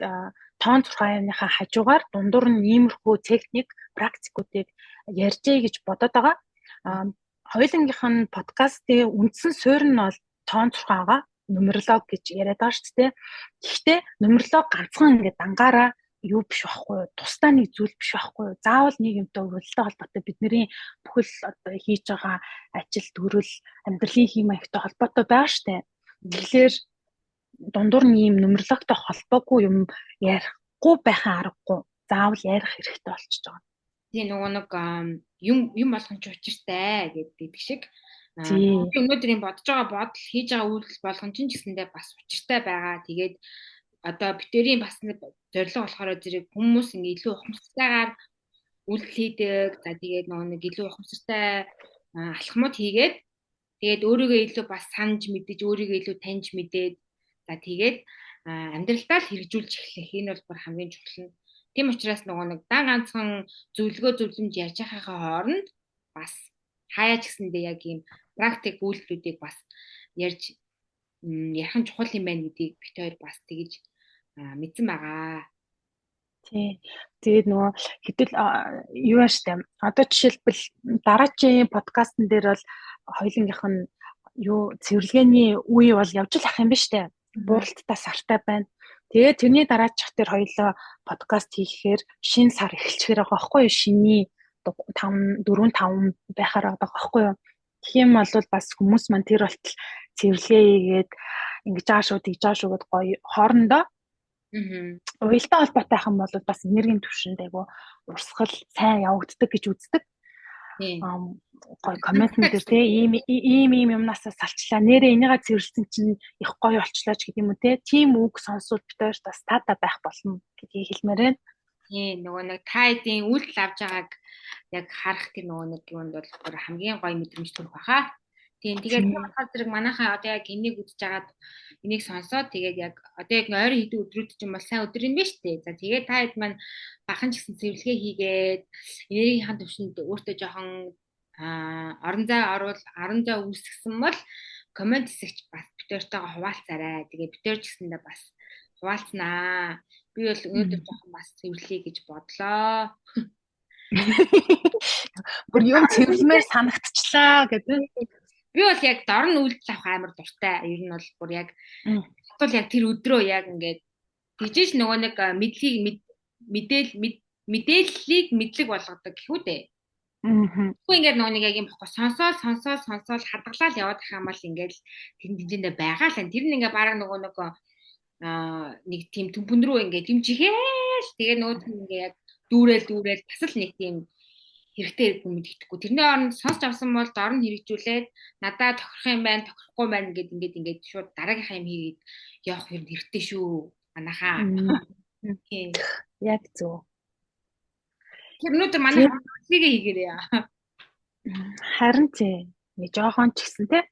тоон зурхааныхаа хажуугаар дундуур нь иймэрхүү техник практикуудыг ярьжээ гэж бодоод байгаа. Хоёулангийнх нь подкастын үндсэн суурь нь бол тоон зурхаага нумеролог гэж яриад байгаа шүү дээ. Гэхдээ нумеролог ганцхан ингээд дангаараа юу биш байхгүй, тусдаа нэг зүйл биш байхгүй. Заавал нэг юмтай уралдаа холбоотой бидний бүхэл одоо хийж байгаа ажил, төрөл, амьдралын хэм маягтай холбоотой байгаа штэ. Тэгэхээр дундуур нь ийм нумерологтой холбоогүй юм ярихгүй байхын аргагүй. Заавал ярих хэрэгтэй болчихж байгаа. Тийм нөгөө нэг юм болгон ч учиртай гэдэг шиг. Өнөөдөр юм бодож байгаа бодол хийж байгаа үйлдэл болгон ч гэсэндээ бас учиртай байгаа. Тэгээд одоо битэрийн бас зорилго болохоор зэрэг хүмүүс ингээ илүү ухамсартайгаар үйлдэл хийдэг. За тэгээд нөгөө нэг илүү ухамсартай алхмууд хийгээд тэгээд өөрийгөө илүү бас санаж мэдэж, өөрийгөө илүү таньж мэдээд за тэгээд амьдралдаа л хэрэгжүүлж эхлэх энэ бол бүр хамгийн чухал нь. Тийм учраас нөгөө нэг дан ганцхан зөвлөгөө зөвлөмж ярьж байхаа хооронд бас хаяач гэсэндээ яг ийм практик үйлдэлүүдийг бас ярьж ярих нь чухал юм байна гэдгийг бит хоёр бас тэгэж мэдсэн байгаа. Тий. Тэгээд нөгөө хэдэл юу ааштай. Одоо жишээлбэл дараагийн подкастн дээр бол хоёулангийнх нь юу цэвэрлэгээний үе бол явж л ах юм ба штэ. Бууралттай сартай байна. Тэгээд тэрний дараачих дээр хоёулаа подкаст хийхээр шинэ сар эхэлчихээр байгаа байхгүй юу? Шиний 4 5 байхаар байгаа байхгүй юу? Тэгэх юм бол бас хүмүүс маань тэр болтол цэвэрлэгээ хийгээд ингэж байгаа шүү, тэгж байгаа шүү гэдээ гоё хоорондоо уялдаа холбоотой байх юм бол бас энергийн түвшинд айгу урсгал сайн явагддаг гэж үздэг. Гоё комментэн дээр те ийм юмнаас салчлаа. Нэрээ энийгээ цэвэрлсэн чинь их гоё болчлаа ч гэдэг юм уу те. Тим үг сонсоод битээр бас тата байх болно гэдгийг хэлмээр байна. Тийм нөгөө нэг та эдийн үйлдэл авч байгааг яг харах тийм нөгөө нэг юунд бол хамгийн гоё мэдрэмж төрөх баха. Тийм тэгээд болохоор зэрэг манайхаа одоо яг энийг үзэж агаад энийг сонсоод тэгээд яг одоо яг ойрын хэдэн өдрүүд ч юм бол сайн өдөр юм байна шүү дээ. За тэгээд та хэд маань бахан ч гэсэн цэвэрлэгээ хийгээд энергийнхаа төвшөнд өөртөө жоохон орон зай үүсгэсэн бол комент хэсэгч бас битэртэйгээ хуваалцаарай. Тэгээд битэр ч гэсэндээ бас хуваалцнаа. Би бол өнөөдөр жоохон бас цэвэрлэе гэж бодлоо. Бүр юм цэвэрлэмээр санагдчихлаа гэдэг. Би бол яг дорн үйлдэл авах амар дуртай. Ер нь бол бүр яг бол яг тэр өдрөө яг ингээд тэгжээш нөгөө нэг мэдээллийг мэдлэг болгодог гэхүү дээ. Тэгвэл ингээд нөгөө нэг яг юм бохгүй сонсоод хадгалаад яваад их юм бол ингээд тэр хэмжээндээ байгаа л. Тэр нь ингээд бараг нөгөө нэг тийм төмпөн рүү ингээд юм чихээл тэгээ нөгөө ингээд яг дүүрэл бас л нэг тийм хэрэгтэй мэддэхгүй. Тэрний оронд сонсч авсан бол дор нь хэрэгжүүлээд надад тохирох юм байна, тохирохгүй байна ингээд шууд дараагийнхаа юм хийгээд явах хэрэгтэй шүү. Манайхаа. Яг зөв. Тэр өнөөдөр манай хөлийг хийгээрээ. Харин тийм. Нэг жоохон ч гэсэн тий.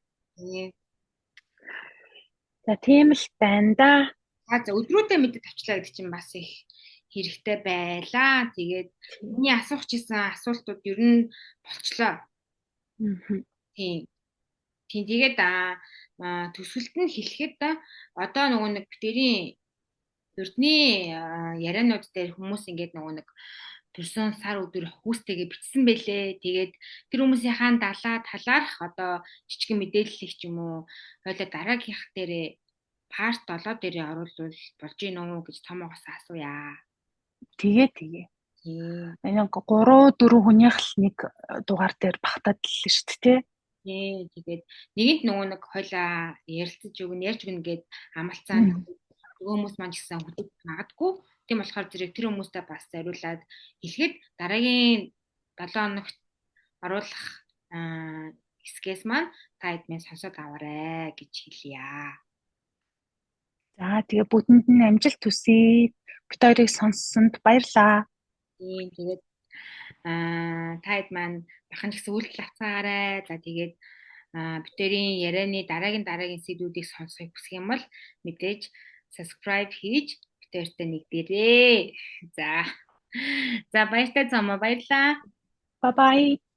За тийм л байна да. За өдрүүдээ мэдээ тавчлаа гэдэг чинь бас их хэрэгтэй байлаа. Тэгээд миний асуух гэсэн асуултууд ер нь болчлоо. Тийм. Тэгээд төсвөлт нь хэлэхэд одоо нөгөө нэг битэрийн өрдний ярианууд дээр хүмүүс ингээд нөгөө нэг төрсөн сар өдөр хүүстэйгээ бичсэн байлээ. Тэгээд тэр хүмүүсийнхаа талаарх одоо жижигэн мэдээлэл ч юм уу хойлоо дараагийнх дээрээ парт 7 дээрээ оруулвал болж гин үү гэж томоогоос асууя. Тэгээ. Энэ 3 4 хүнийх л нэг дугаар дээр багтаад л шүү дээ. Тэгээд нэгэнт нөгөө нэг хойлоо ярилцаж өгнө, ярьж өгнө гэд амлцаанд нөгөө хүмүүс маань ч гэсэн хөдөлж магадгүй. Тийм болохоор зэрэг тэр хүмүүстэй бас зориулаад хэлэхэд дараагийн 7 хоногт оруулах хэсгээс маань та эдмээ сонсоод аваарэ гэж хэлье. За тэгээ бүгдэнд нь амжилт хүсье. Бид хоёрыг сонссонд баярлалаа. Тийм тэгээд та хэд маань бахан гэсэн үйлдэл авцгаарай. За тэгээд битэрийн ярианы дараагийн сэдвүүдийг сонсохыг хүсэх юм бол мэдээж subscribe хийж тойртой нэгдээрээ. За. За баяртай цаамаа баярлаа. Bye bye.